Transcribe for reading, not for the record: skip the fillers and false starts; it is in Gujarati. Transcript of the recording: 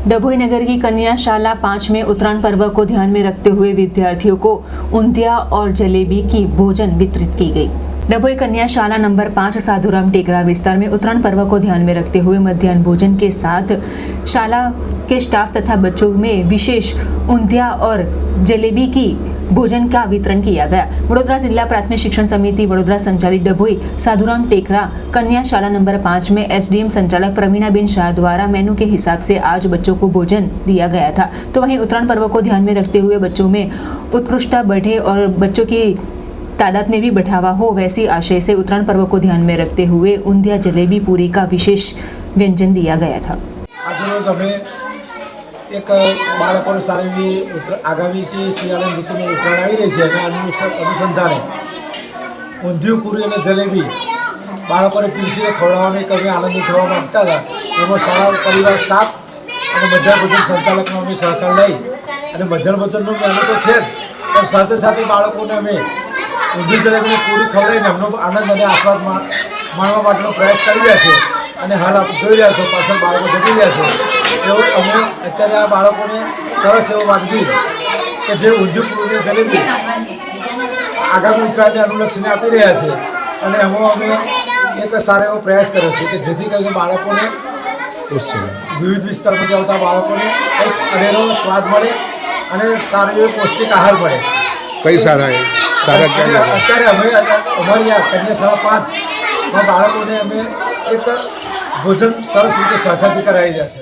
डभोई नगर की कन्याशाला 5 में उत्तरायण पर्व को ध्यान में रखते हुए विद्यार्थियों को ऊंधिया और जलेबी की भोजन वितरित की गई। डभोई कन्याशाला नंबर 5 साधुराम टेकरा विस्तार में उत्तरायण पर्व को ध्यान में रखते हुए मध्याह्न भोजन के साथ शाला के स्टाफ तथा बच्चों में विशेष ऊंधिया और जलेबी की भोजन का वितरण किया गया। वडोदरा जिला प्राथमिक शिक्षण समिति वडोदरा संचालित डभोई साधुराम टेकरा कन्याशाला नंबर 5 में एसडीएम संचालक प्रवीणाबेन शाह द्वारा मेनू के हिसाब से आज बच्चों को भोजन दिया गया था। तो वहीं उत्तरायण पर्व को ध्यान में रखते हुए बच्चों में उत्कृष्टता बढ़े और बच्चों की तादाद में भी बढ़ावा हो, वैसी आशय से उत्तरायण पर्व को ध्यान में रखते हुए ऊंधिया जलेबी पूरी का विशेष व्यंजन दिया गया था। एक बाळकोने सारी आगामी શિયાળાની ઋતુમાં ઉત્તરાયણ આવી રહી છે અને અનુસંધાને ઊંધિયું પૂરી અને જલેબી બાળકોને પીરસીને ખવડાવવાનો એક અમે આનંદ ઉઠાવવા માગતા હતા। એમાં શાળા પરિવાર સ્ટાફ અને મધ્યાહન ભોજન સંચાલકનો અમે સહકાર લઈ અને મધ્યાહન ભોજનનો મેનુ તો છે જ, પણ સાથે સાથે બાળકોને અમે ઊંધિયું જલેબીની પૂરી ખવડાવીને એમનો આનંદ અને આસ્વાદ માણવા માટેનો પ્રયાસ કરી રહ્યા છે। અને હાલ આપ જોઈ રહ્યા છો પાછળ બાળકો જમી રહ્યા છે। એવો અમે અત્યારે આ બાળકોને સરસ એવો વાનગી કે જે ઊંધિયું પૂરી જલેબી આગામી ઉત્તરાયણને અનુલક્ષીને આપી રહ્યા છે અને એમાં અમે એક સારો એવો પ્રયાસ કર્યો છે કે જેથી કરીને બાળકોને વિવિધ વિસ્તારમાંથી આવતા બાળકોને એક અનેરો સ્વાદ મળે અને સારો એવો પૌષ્ટિક આહાર મળે। કઈ શાળા અત્યારે અમે અમારી આ કન્યાશાળા 5માં બાળકોને અમે એક ભોજન સરસ રીતે સહકારથી કરાવી રહ્યા છે।